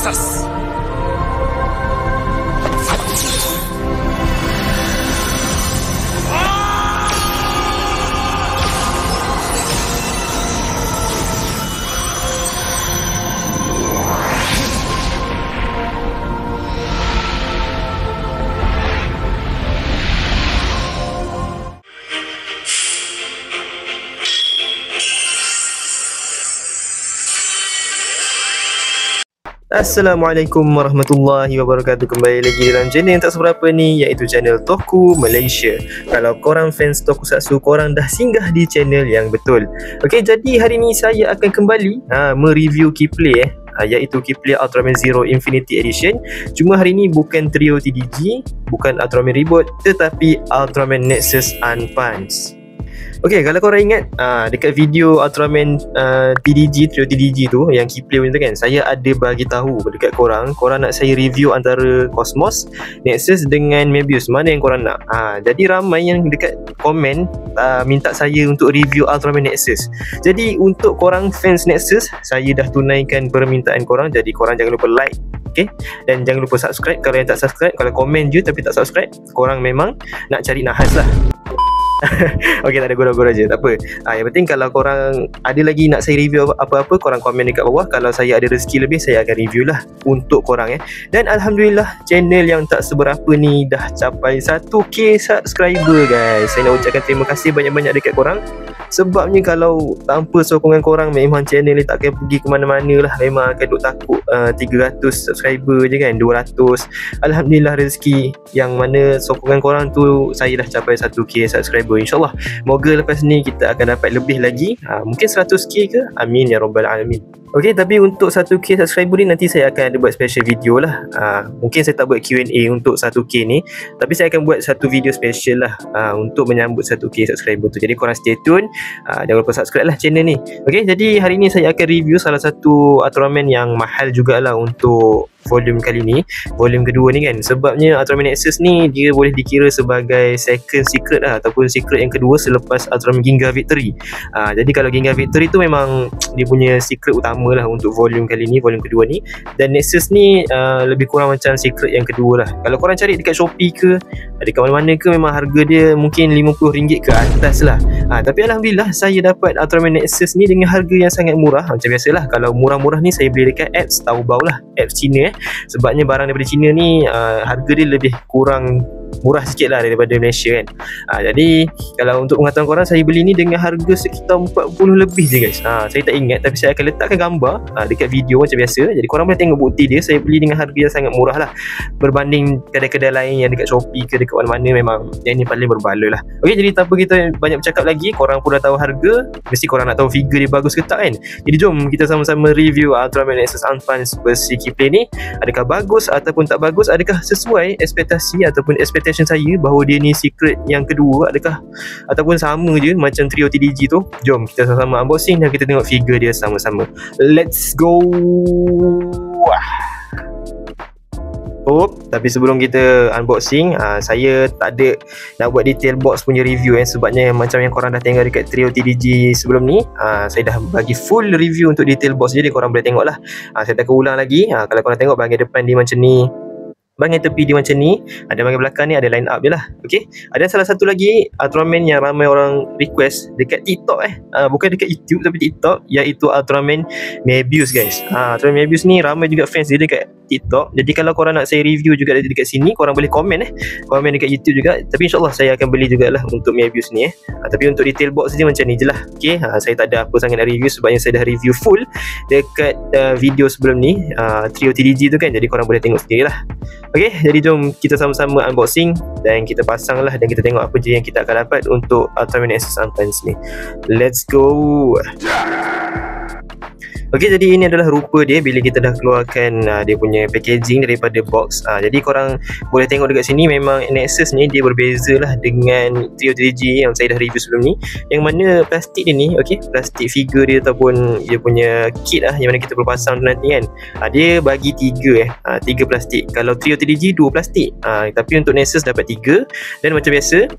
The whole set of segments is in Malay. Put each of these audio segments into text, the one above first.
Nexus. Assalamualaikum warahmatullahi wabarakatuh. Kembali lagi dalam channel yang tak seberapa ni, iaitu channel Toku Malaysia. Kalau korang fans Tokusatsu, korang dah singgah di channel yang betul. Okey, jadi hari ni saya akan kembali mereview Keyplay iaitu Keyplay Ultraman Zero Infinity Edition. Cuma hari ni bukan Trio TDG, bukan Ultraman Reboot, tetapi Ultraman Nexus Unpunch. Okay, kalau korang ingat dekat video Ultraman TDG, Trio TDG tu, yang Keyplay tu kan, saya ada bagi tahu dekat korang nak saya review antara Cosmos, Nexus dengan Mebius, mana yang korang nak. Jadi ramai yang dekat komen minta saya untuk review Ultraman Nexus. Jadi untuk korang fans Nexus, saya dah tunaikan permintaan korang. Jadi korang jangan lupa like, okay? Dan jangan lupa subscribe. Kalau yang tak subscribe, kalau komen je tapi tak subscribe, korang memang nak cari nahas lah. Okay, tak ada gurau-gurau je, tak apa. Yang penting kalau korang ada lagi nak saya review apa-apa, korang komen dekat bawah. Kalau saya ada rezeki lebih, saya akan review lah untuk korang Dan Alhamdulillah, channel yang tak seberapa ni dah capai 1k subscriber guys. Saya nak ucapkan terima kasih banyak-banyak dekat korang. Sebabnya kalau tanpa sokongan korang, memang channel ni tak akan pergi ke mana-mana lah. Memang akan duk takut 300 subscriber je kan, 200. Alhamdulillah, rezeki yang mana sokongan korang tu, saya dah capai 1k subscriber. InsyaAllah, moga lepas ni kita akan dapat lebih lagi, mungkin 100k ke, amin ya rabbal alamin. Okay, tapi untuk 1k subscriber ni nanti saya akan ada buat special video lah. Mungkin saya tak buat Q&A untuk 1k ni, tapi saya akan buat satu video special lah untuk menyambut 1k subscriber tu. Jadi korang stay tune, jangan lupa subscribe lah channel ni. Okay, jadi hari ni saya akan review salah satu Ultraman yang mahal jugalah untuk volume kali ni, volume kedua ni kan. Sebabnya Ultraman Nexus ni dia boleh dikira sebagai second secret lah, ataupun secret yang kedua selepas Ultraman Ginga Victory. Jadi kalau Ginga Victory tu memang dia punya secret utama lah untuk volume kali ni, volume kedua ni. Dan Nexus ni lebih kurang macam secret yang kedua lah. Kalau korang cari dekat Shopee ke, dekat mana-mana ke, memang harga dia mungkin RM50 ke atas lah. Tapi Alhamdulillah, saya dapat Ultraman Nexus ni dengan harga yang sangat murah. Macam biasalah, kalau murah-murah ni saya beli dekat apps Taobao lah, apps Cina sebabnya barang daripada Cina ni harga dia lebih kurang murah sikit lah daripada Malaysia kan. Jadi kalau untuk pengetahuan korang, saya beli ni dengan harga sekitar 40 lebih je guys. Saya tak ingat, tapi saya akan letakkan gambar dekat video macam biasa. Jadi korang boleh tengok bukti dia. Saya beli dengan harga yang sangat murah lah, berbanding kedai-kedai lain yang dekat Shopee ke dekat mana-mana, memang yang ni paling berbaloi lah. Okay, jadi tanpa kita banyak bercakap lagi, korang pun dah tahu harga, mesti korang nak tahu figure dia bagus ke tak kan. Jadi jom kita sama-sama review Ultraman Nexus Unpunch versi Keyplay ni. Adakah bagus ataupun tak bagus? Adakah sesuai ekspektasi ataupun expectation saya bahawa dia ni secret yang kedua? Adakah ataupun sama je macam Trio TDG tu? Jom kita sama-sama unboxing dan kita tengok figure dia sama-sama. Let's go. Tapi sebelum kita unboxing, saya tak ada nak buat detail box punya review sebabnya macam yang korang dah tengok dekat Trio TDG sebelum ni, saya dah bagi full review untuk detail box, jadi korang boleh tengok lah. Saya tak ulang lagi. Kalau korang tengok bahagian depan dia macam ni, bahagian tepi dia macam ni, ada bahagian belakang ni ada line up je lah. Okay, ada salah satu lagi Ultraman yang ramai orang request dekat TikTok bukan dekat YouTube tapi TikTok, iaitu Ultraman Mebius guys. Ultraman Mebius ni ramai juga fans dia dekat TikTok. Jadi kalau korang nak saya review juga dekat sini, korang boleh komen komen dekat YouTube juga. Tapi insyaAllah saya akan beli jugalah untuk Mebius ni Tapi untuk detail box je macam ni je lah. Okay, saya tak ada apa sangat nak review sebabnya saya dah review full dekat video sebelum ni, Trio TDG tu kan. Jadi korang boleh tengok sendiri lah. Okay, jadi jom kita sama-sama unboxing dan kita pasang lah, dan kita tengok apa je yang kita akan dapat untuk Ultraman Nexus Unpunch ni. Let's go. Okey, jadi ini adalah rupa dia bila kita dah keluarkan dia punya packaging daripada box. Jadi korang boleh tengok dekat sini, memang Nexus ni dia berbeza lah dengan Trio TDG yang saya dah review sebelum ni, yang mana plastik dia ni, okey, plastik figure dia ataupun dia punya kit yang mana kita perlu pasang tu nanti kan, dia bagi 3 plastik. Kalau Trio TDG 2 plastik, tapi untuk Nexus dapat 3. Dan macam biasa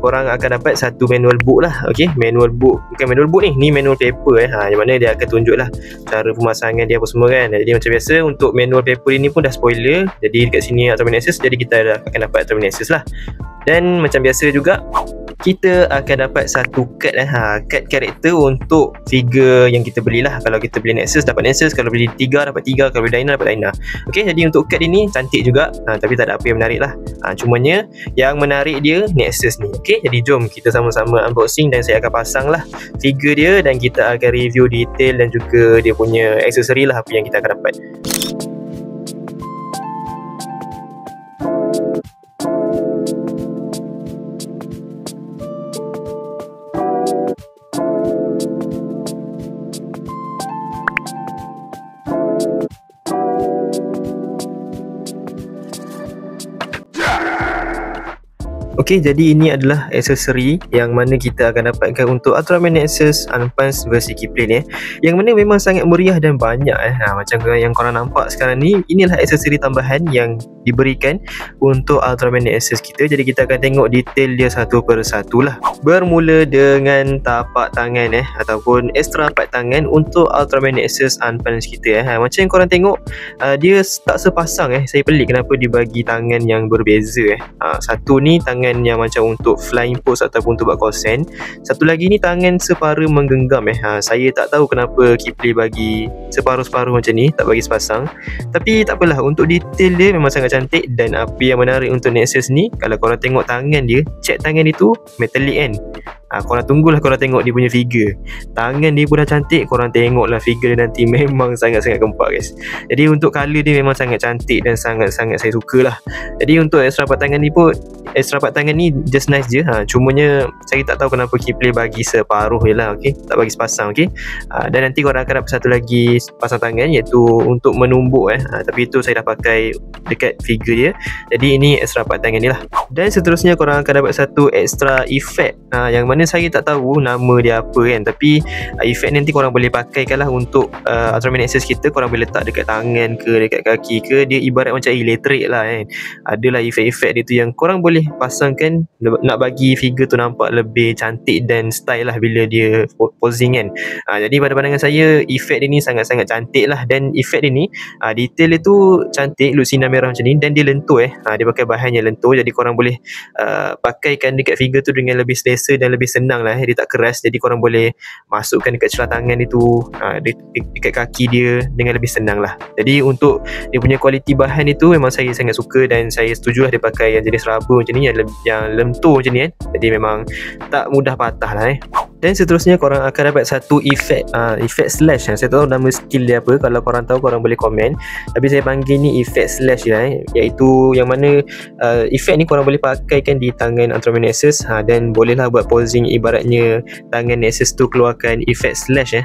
korang akan dapat satu manual book lah. Okay, manual book, bukan manual book ni manual paper yang mana dia akan tunjuk lah cara pemasangan dia apa semua kan. Jadi macam biasa untuk manual paper ini pun dah spoiler, jadi dekat sini Ultraman Nexus, jadi kita akan dapat Ultraman Nexus lah. Dan macam biasa juga kita akan dapat satu kad kad karakter untuk figure yang kita belilah. Kalau kita beli Nexus dapat Nexus, kalau beli 3 dapat 3, kalau beli Dyna dapat Dyna. Okey, jadi untuk kad ini cantik juga, tapi tak ada apa yang menarik lah. Cumanya yang menarik dia Nexus ni. Okey, jadi jom kita sama-sama unboxing dan saya akan pasang lah figure dia dan kita akan review detail dan juga dia punya aksesori lah apa yang kita akan dapat. Okey, jadi ini adalah aksesori yang mana kita akan dapatkan untuk Ultraman Nexus Unpunch versi Keyblade yang mana memang sangat meriah dan banyak macam yang korang nampak sekarang ni. Inilah aksesori tambahan yang diberikan untuk Ultraman Nexus kita. Jadi kita akan tengok detail dia satu persatu lah. Bermula dengan tapak tangan ataupun extra part tangan untuk Ultraman Nexus Unpunch kita macam yang korang tengok, dia tak sepasang saya pelik kenapa dibagi tangan yang berbeza satu ni tangan yang macam untuk flying pose ataupun untuk buat konsen, satu lagi ni tangan separa menggenggam saya tak tahu kenapa Keyblade bagi separuh-separuh macam ni, tak bagi sepasang. Tapi tak apalah, untuk detail dia memang sangat cantik. Dan apa yang menarik untuk Nexus ni, kalau korang tengok tangan dia, cat tangan itu metalik kan. Korang tunggulah korang tengok dia punya figure, tangan dia pun dah cantik. Korang tengoklah figure dia nanti, memang sangat-sangat gempak guys. Jadi untuk colour dia memang sangat cantik dan sangat-sangat saya suka lah. Jadi untuk extra part tangan ni pun, extra part tangan ni just nice je cumanya saya tak tahu kenapa Keyblade bagi separuh je lah. Okay, tak bagi sepasang. Okay, dan nanti korang akan dapat satu lagi pasang tangan iaitu untuk menumbuk tapi itu saya dah pakai dekat figure dia. Jadi ini extra part tangan ni lah. Dan seterusnya korang akan dapat satu extra effect yang mana saya tak tahu nama dia apa kan, tapi efek nanti korang boleh pakaikan lah untuk Ultraman Nexus kita. Korang boleh letak dekat tangan ke dekat kaki ke, dia ibarat macam elektrik lah kan. Adalah efek-efek dia tu yang korang boleh pasangkan nak bagi figure tu nampak lebih cantik dan style lah bila dia posing kan. Jadi pada pandangan saya efek dia ni sangat-sangat cantik lah. Dan efek dia ni detail dia tu cantik, look sinar merah macam ni, dan dia lentur dia pakai bahan yang lentur, jadi korang boleh pakaikan dekat figure tu dengan lebih selesa dan lebih senang lah. Dia tak keras, jadi korang boleh masukkan dekat celah tangan itu, dekat kaki dia dengan lebih senang lah. Jadi untuk dia punya kualiti bahan itu memang saya sangat suka dan saya setuju lah dia pakai yang jenis rubber macam ni, yang lentur macam ni kan. Jadi memang tak mudah patah lah Dan seterusnya korang akan dapat satu efek slash. Saya tak tahu nama skill dia apa, kalau korang tahu korang boleh komen, tapi saya panggil ni efek slash iaitu yang mana efek ni korang boleh pakaikan di tangan Ultraman Nexus dan bolehlah buat posing ibaratnya tangan Nexus tu keluarkan efek slash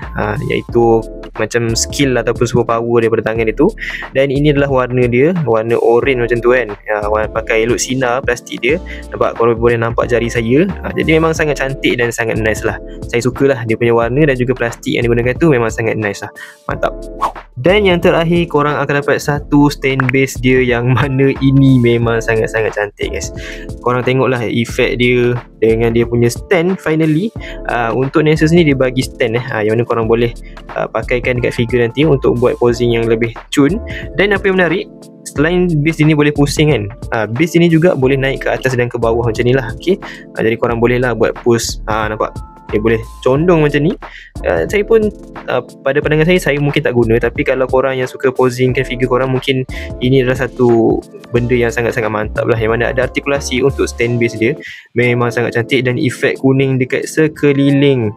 iaitu macam skill ataupun super power daripada tangan itu. Dan ini adalah warna dia, warna orange macam tu kan, pakai look sinar plastik dia, nampak korang boleh nampak jari saya. Jadi memang sangat cantik dan sangat nice lah. Saya sukalah dia punya warna dan juga plastik yang digunakan tu memang sangat nice lah, mantap. Dan yang terakhir korang akan dapat satu stand base dia yang mana ini memang sangat-sangat cantik guys. Korang tengoklah efek dia dengan dia punya stand finally. Untuk Nexus ni dia bagi stand yang mana korang boleh pakaikan dekat figure nanti untuk buat posing yang lebih cun. Dan apa yang menarik, selain base ini boleh pusing kan, base ini juga boleh naik ke atas dan ke bawah macam ni lah. Okay, jadi korang boleh lah buat push, nampak dia boleh condong macam ni. Saya pun pada pandangan saya mungkin tak guna, tapi kalau korang yang suka posingkan figure korang, mungkin ini adalah satu benda yang sangat-sangat mantap lah, yang mana ada artikulasi untuk stand base dia, memang sangat cantik. Dan efek kuning dekat sekeliling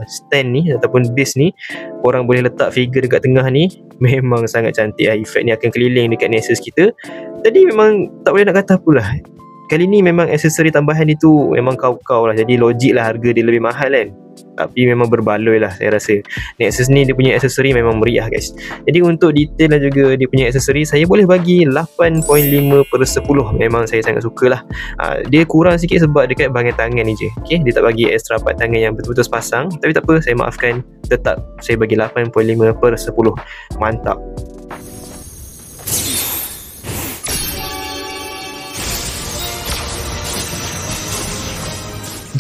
stand ni ataupun base ni, korang boleh letak figure dekat tengah ni, memang sangat cantik efek ni akan keliling dekat Nexus kita. Jadi memang tak boleh nak kata apalah, kali ni memang aksesori tambahan itu memang kau-kau lah. Jadi logik lah harga dia lebih mahal kan, tapi memang berbaloi lah saya rasa. Nexus ni dia punya aksesori memang meriah guys. Jadi untuk detail dan juga dia punya aksesori, saya boleh bagi 8.5/10. Memang saya sangat suka lah. Dia kurang sikit sebab dekat bahagian tangan ni je. Okay, dia tak bagi extra part tangan yang betul-betul sepasang, tapi tak apa, saya maafkan. Tetap saya bagi 8.5/10. Mantap.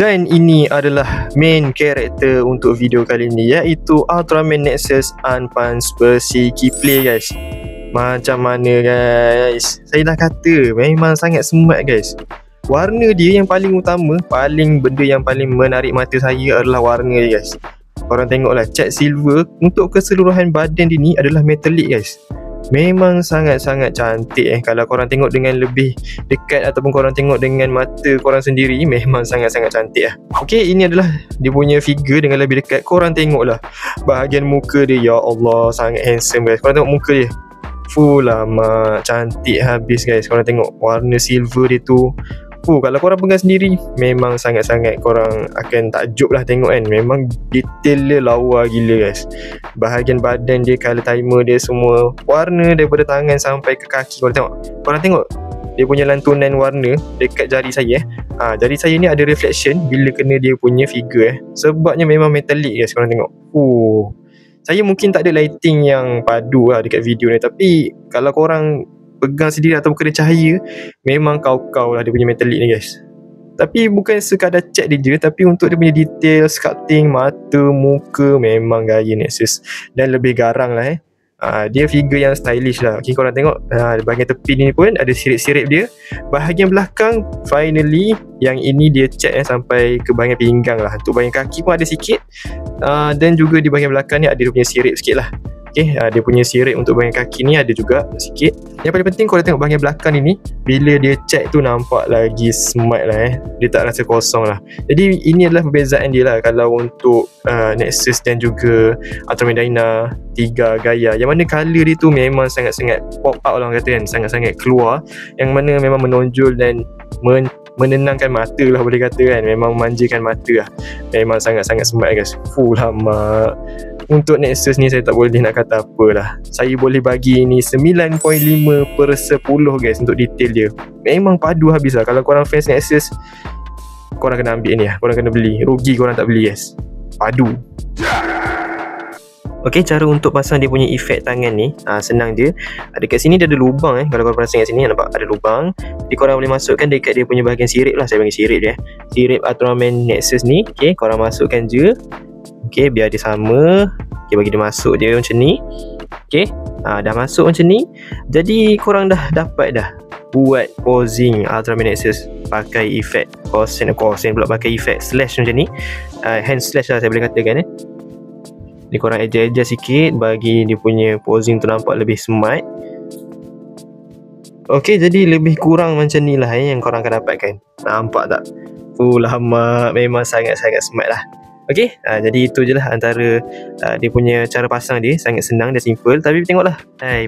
Dan ini adalah main character untuk video kali ni, iaitu Ultraman Nexus Unpunch versi Keyblade guys. Macam mana guys? Saya dah kata memang sangat smart guys. Warna dia yang paling utama, benda yang paling menarik mata saya adalah warna dia guys. Korang tengoklah, cat silver untuk keseluruhan badan dia ni adalah metallic guys. Memang sangat-sangat cantik Kalau korang tengok dengan lebih dekat ataupun korang tengok dengan mata korang sendiri, memang sangat-sangat cantik Okey, ini adalah dia punya figure dengan lebih dekat. Korang tengoklah bahagian muka dia, ya Allah, sangat handsome guys. Korang tengok muka dia, full lama cantik habis guys. Korang tengok warna silver dia tu, kalau korang pegang sendiri, memang sangat-sangat korang akan takjub lah tengok kan. Memang detail dia lawa gila guys. Bahagian badan dia, color timer dia semua, warna daripada tangan sampai ke kaki. Korang tengok dia punya lantunan warna dekat jari saya jari saya ni ada reflection bila kena dia punya figure sebabnya memang metallic guys. Korang tengok, saya mungkin tak ada lighting yang padu lah dekat video ni, tapi kalau korang pegang sendiri atau kena cahaya, memang kau-kau lah dia punya metallic ni guys. Tapi bukan sekadar cat dia je, tapi untuk dia punya detail, sculpting, mata, muka, memang gaya Nexus. Dan lebih garang lah dia figure yang stylish lah. Okay, korang tengok bahagian tepi ni pun ada sirip-sirip dia. Bahagian belakang, finally yang ini dia cat sampai ke bahagian pinggang lah. Untuk bahagian kaki pun ada sikit, dan juga di bahagian belakang ni ada dia punya sirip sikit lah. Okay, dia punya sirip untuk bahagian kaki ni ada juga sikit. Yang paling penting korang tengok bahagian belakang ni, bila dia cat tu nampak lagi smart lah Dia tak rasa kosong lah. Jadi ini adalah perbezaan dia lah kalau untuk Nexus dan juga Ultraman Dyna 3 gaya. Yang mana colour dia tu memang sangat-sangat pop out lah orang kata kan. Sangat-sangat keluar, yang mana memang menonjol dan menenangkan mata lah boleh kata kan. Memang memanjakan mata lah. Memang sangat-sangat smart guys. Full lama. Untuk Nexus ni saya tak boleh nak kata apa lah. Saya boleh bagi ni 9.5/10 guys untuk detail dia. Memang padu habis lah. Kalau korang fans Nexus, korang kena ambil ni lah. Korang kena beli. Rugi korang tak beli guys. Padu. Okey, cara untuk pasang dia punya efek tangan ni senang je. Dekat sini dia ada lubang Kalau korang perasan kat sini nampak ada lubang. Jadi korang boleh masukkan dekat dia punya bahagian sirip lah. Saya panggil sirip dia, sirip Ultraman Nexus ni. Okey, korang masukkan je. Okey, biar dia sama. Okey, bagi dia masuk je macam ni. Okey, dah masuk macam ni. Jadi korang dah dapat dah buat posing Ultraman Nexus pakai efek kosen pula, pakai efek slash macam ni. Hand slash lah saya boleh katakan Jadi korang adjust sikit bagi dia punya posing tu nampak lebih smart. Okey, jadi lebih kurang macam ni lah yang korang akan dapatkan. Nampak tak? Lama, memang sangat-sangat smart lah. Okey, jadi itu je lah antara dia punya cara pasang dia. Sangat senang dan simple. Tapi tengoklah,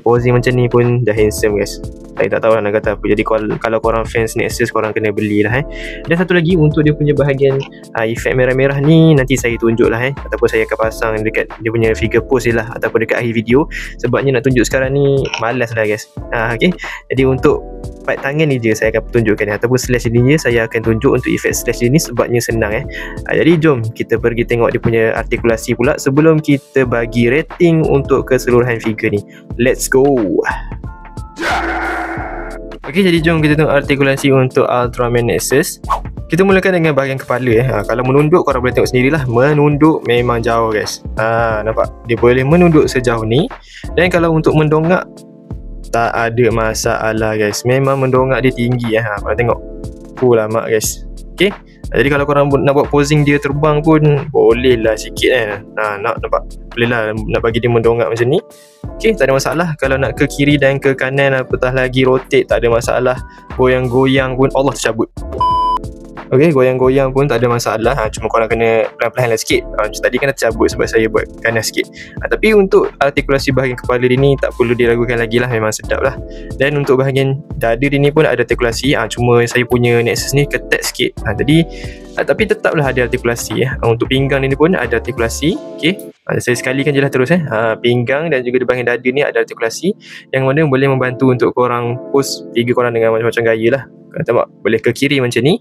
posing macam ni pun dah handsome guys. Saya tak tahu lah nak kata apa. Jadi kalau korang fans Nexus, korang kena belilah Dan satu lagi untuk dia punya bahagian efek merah-merah ni, nanti saya tunjuk lah ataupun saya akan pasang dekat dia punya figure post je lah, ataupun dekat akhir video. Sebabnya nak tunjuk sekarang ni malas lah guys. Okey, jadi untuk part tangan ni je saya akan tunjukkan ataupun slash ni je saya akan tunjuk untuk efek slash ni sebabnya senang Jadi jom kita pergi tengok dia punya artikulasi pula sebelum kita bagi rating untuk keseluruhan figure ni. Let's go. Okey, jadi jom kita tengok artikulasi untuk Ultraman Nexus. Kita mulakan dengan bahagian kepala Kalau menunduk korang boleh tengok sendirilah. Menunduk memang jauh guys. Nampak? Dia boleh menunduk sejauh ni. Dan kalau untuk mendongak, tak ada masalah guys. Memang mendongak dia tinggi korang tengok. Lama guys. Okey. Jadi kalau korang nak buat posing dia terbang pun boleh lah sikit nampak? Boleh lah nak bagi dia mendongak macam ni. Okey, tak ada masalah. Kalau nak ke kiri dan ke kanan, apatah lagi rotate, tak ada masalah. Goyang-goyang pun Allah tercabut. Okey, goyang-goyang pun tak ada masalah. Cuma korang kena pelan-pelan lah sikit. Macam tadi kan dah tercabut sebab saya buat ganas sikit. Tapi untuk artikulasi bahagian kepala dia ni tak perlu diragukan lagi lah. Memang sedap lah. Dan untuk bahagian dada dia ni pun ada artikulasi. Cuma saya punya Nexus ni ketat sikit. Tapi tetaplah ada artikulasi Untuk pinggang ni pun ada artikulasi. Okey, saya sekalikan je lah terus pinggang dan juga di bahagian dada ni ada artikulasi, yang mana boleh membantu untuk korang post figure korang dengan macam-macam gaya lah. Korang tengok, boleh ke kiri macam ni,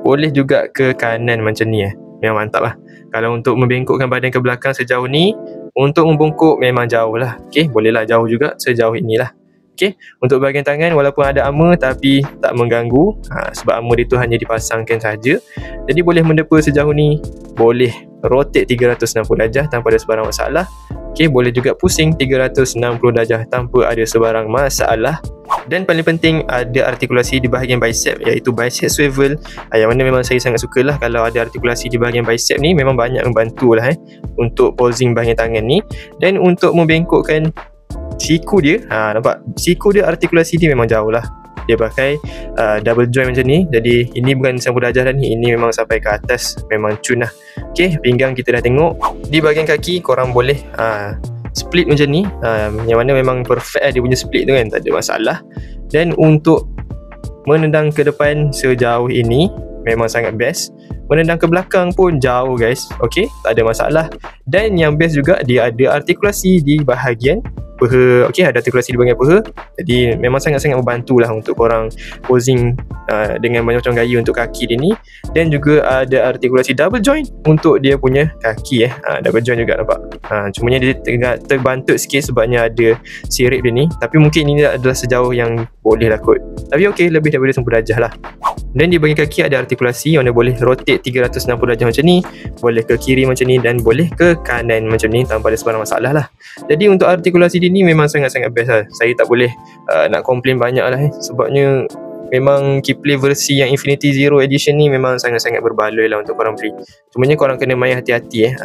boleh juga ke kanan macam ni Memang mantap lah. Kalau untuk membengkokkan badan ke belakang sejauh ni, untuk membungkuk memang jauh lah. Okey, boleh lah jauh juga sejauh inilah. Okay, untuk bahagian tangan walaupun ada armor tapi tak mengganggu, sebab armor dia tu hanya dipasangkan saja. Jadi boleh mendepa sejauh ni, boleh rotate 360 darjah tanpa ada sebarang masalah. Okay, boleh juga pusing 360 darjah tanpa ada sebarang masalah. Dan paling penting, ada artikulasi di bahagian bicep, iaitu bicep swivel, yang mana memang saya sangat sukalah kalau ada artikulasi di bahagian bicep ni. Memang banyak membantu lah untuk posing bahagian tangan ni. Dan untuk membengkokkan siku dia, nampak siku dia, artikulasi dia memang jauh lah. Dia pakai double joint macam ni. Jadi ini bukan 90 darjah dah ni, ini memang sampai ke atas, memang cun lah. Okay, pinggang kita dah tengok. Di bahagian kaki korang boleh split macam ni, yang mana memang perfect dia punya split tu kan, tak ada masalah. Dan untuk menendang ke depan sejauh ini memang sangat best. Menendang ke belakang pun jauh guys, okay, tak ada masalah. Dan yang best juga, dia ada artikulasi di bahagian peha. Okay, ada artikulasi di bahagian peha. Jadi memang sangat-sangat membantu lah untuk korang posing dengan macam-macam gaya untuk kaki dia ni. Dan juga ada artikulasi double joint untuk dia punya kaki double joint juga, nampak. Cumanya dia terbantut sikit sebabnya ada sirip dia ni. Tapi mungkin ini adalah sejauh yang boleh lah kot. Tapi okay, lebih daripada 90 darjah lah. Dan di bahagian kaki ada artikulasi yang boleh rotate 360 darjah macam ni, boleh ke kiri macam ni, dan boleh ke kanan macam ni tanpa ada sebarang masalah lah. Jadi untuk artikulasi dia ni memang sangat-sangat best lah. Saya tak boleh nak komplain banyak lah sebabnya memang Keyplay versi yang Infinity Zero Edition ni memang sangat-sangat berbaloi lah untuk korang beli. Cumanya korang kena main hati-hati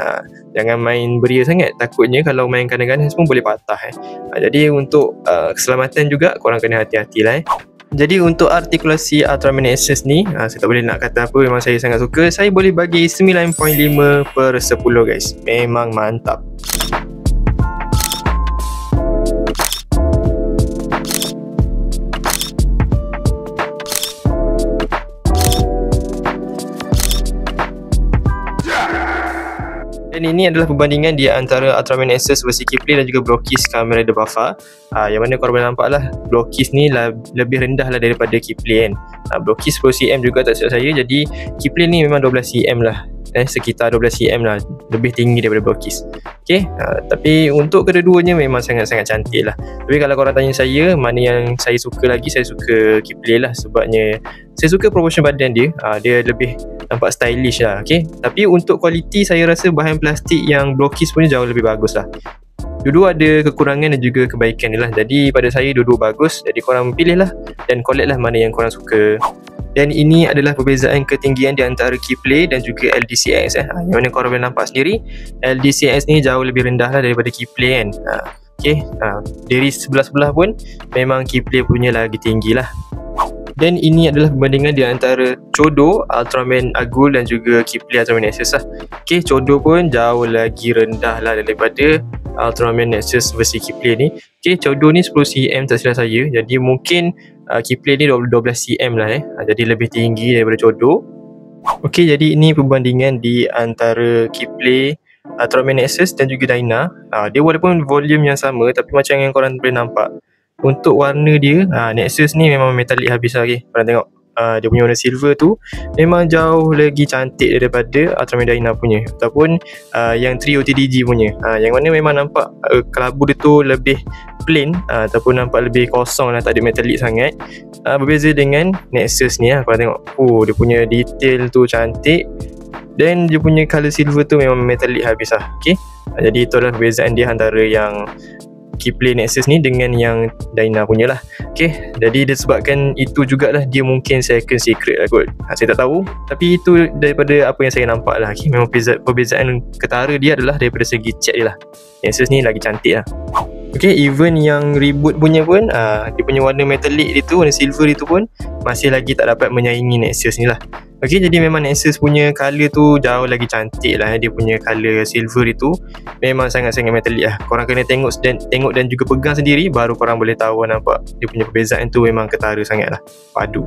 jangan main beria sangat, takutnya kalau main kanan-kanan pun boleh patah jadi untuk keselamatan juga korang kena hati-hati lah Jadi untuk artikulasi Ultraman Nexus ni, saya tak boleh nak kata apa, memang saya sangat suka. Saya boleh bagi 9.5/10 guys. Memang mantap. Dan ini adalah perbandingan di antara Ultraman Nexus versi Keyplay dan juga Blockis Kamen Rider Buffa. Yang mana korang boleh nampak lah, Blockis ni lebih rendah lah daripada Keyplay kan. Blockis 10cm juga tak silap saya. Jadi Keyplay ni memang 12cm lah, sekitar 12cm lah, lebih tinggi daripada Blockis. Okay, tapi untuk kedua-duanya memang sangat-sangat cantik lah. Tapi kalau korang tanya saya, mana yang saya suka lagi, saya suka Keyplay lah. Sebabnya saya suka proportion badan dia, dia lebih nampak stylish lah. Okay, tapi untuk kualiti saya rasa bahan plastik yang Blockis punya jauh lebih bagus lah. Dua-dua ada kekurangan dan juga kebaikan dia lah. Jadi pada saya dua-dua bagus. Jadi korang pilih lah dan collect lah mana yang korang suka. Dan ini adalah perbezaan ketinggian di antara Keyplay dan juga LDCX yang mana korang boleh nampak sendiri, LDCX ni jauh lebih rendah lah daripada Keyplay kan. Okay, dari sebelah-sebelah pun memang Keyplay punya lagi tinggi lah. Dan ini adalah perbandingan di antara Chodo Ultraman Agul dan juga Keyplay Ultraman Nexus lah. Okay, Chodo pun jauh lagi rendah lah daripada Ultraman Nexus versi Keyplay ni. Okay, Chodo ni 10cm tak silap saya. Jadi mungkin Keyplay ni 12cm lah jadi lebih tinggi daripada Chodo. Okay, jadi ini perbandingan di antara Keyplay, Ultraman Nexus dan juga Dyna. Dia walaupun volume yang sama, tapi macam yang korang boleh nampak, untuk warna dia, Nexus ni memang metalik habis lagi. Korang tengok dia punya warna silver tu memang jauh lagi cantik daripada Ultraman Dyna punya, ataupun yang Trio TDG punya, yang mana memang nampak kelabu dia tu lebih plain, ataupun nampak lebih kosong lah, tak ada metalik sangat. Berbeza dengan Nexus ni korang tengok, dia punya detail tu cantik, dan dia punya colour silver tu memang metalik habis lah. Okay, jadi itu adalah perbezaan dia antara yang Keyplay Nexus ni dengan yang Dyna punya lah. Okay, jadi disebabkan itu jugalah dia mungkin second secret lah kot. Saya tak tahu, tapi itu daripada apa yang saya nampak lah. Okay, memang perbezaan ketara dia adalah daripada segi cat dia lah. Nexus ni lagi cantik lah. Okay, even yang reboot punya pun dia punya warna metallic dia tu, warna silver dia tu pun masih lagi tak dapat menyaingi Nexus ni lah. Okay, jadi memang Nexus punya colour tu jauh lagi cantik lah. Dia punya colour silver itu memang sangat-sangat metalik lah. Korang kena tengok dan juga pegang sendiri, baru korang boleh tahu nampak dia punya perbezaan tu memang ketara sangat lah, padu.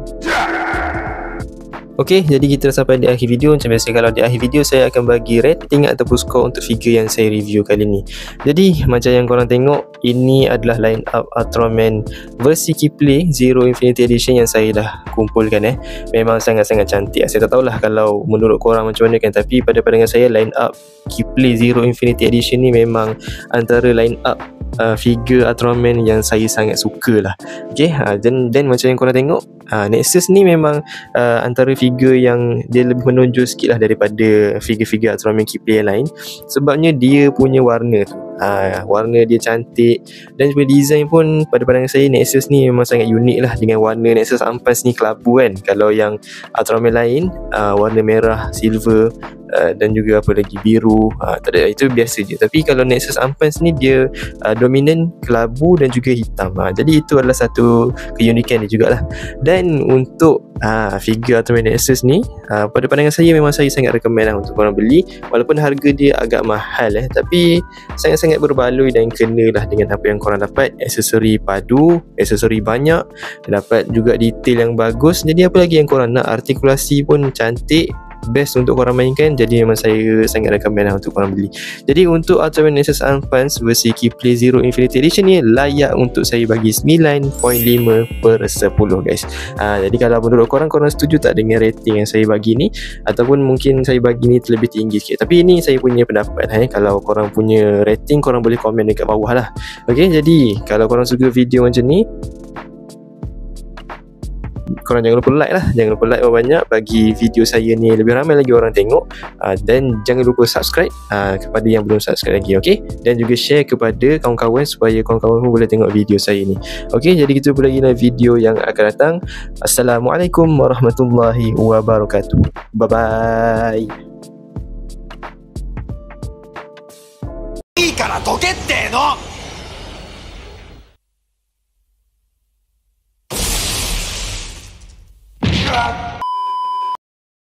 Okay, jadi kita dah sampai di akhir video. Macam biasa, kalau di akhir video saya akan bagi rating ataupun skor untuk figure yang saya review kali ni. Jadi macam yang korang tengok, ini adalah line up Ultraman versi Keyplay Zero Infinity Edition yang saya dah kumpulkan. Memang sangat-sangat cantik. Saya tak tahulah kalau menurut korang macam mana kan, tapi pada pandangan saya line up Keyplay Zero Infinity Edition ni memang antara line up figure Ultraman yang saya sangat suka lah. Okay, dan macam yang korang tengok, Nexus ni memang antara figure yang dia lebih menonjol sikit lah daripada figure-figure Ultraman Keyblade yang lain, sebabnya dia punya warna tu, warna dia cantik, dan juga design pun pada pandangan saya Nexus ni memang sangat unik lah, dengan warna Nexus Ampas ni kelabu kan. Kalau yang Ultraman lain warna merah, silver, dan juga apa lagi, biru, tak ada, itu biasa je. Tapi kalau Nexus Ampas ni dia dominan kelabu dan juga hitam, jadi itu adalah satu keunikan dia jugalah. Dan untuk figure Ultraman Nexus ni, pada pandangan saya memang saya sangat recommend lah untuk korang beli, walaupun harga dia agak mahal tapi sangat-sangat berbaloi dan kena lah dengan apa yang korang dapat. Aksesori padu, aksesori banyak, dapat juga detail yang bagus. Jadi apa lagi yang korang nak, artikulasi pun cantik, best untuk korang mainkan. Jadi memang saya sangat recommend lah untuk korang beli. Jadi untuk Ultraman Nexus Advance versi Keyblade Zero Infinity Edition ni layak untuk saya bagi 9.5/10 guys. Jadi kalau menurut korang setuju tak dengan rating yang saya bagi ni, ataupun mungkin saya bagi ni terlebih tinggi sikit? Tapi ini saya punya pendapat. Kalau korang punya rating, korang boleh komen dekat bawah lah. Okay, jadi kalau korang suka video macam ni, korang jangan lupa like lah. Jangan lupa like banyak bagi video saya ni lebih ramai lagi orang tengok. Dan jangan lupa subscribe kepada yang belum subscribe lagi. Okay, dan juga share kepada kawan-kawan supaya kawan-kawan pun boleh tengok video saya ni. Okay, jadi kita jumpa lagi dalam video yang akan datang. Assalamualaikum warahmatullahi wabarakatuh. Bye bye. いいからどけっての。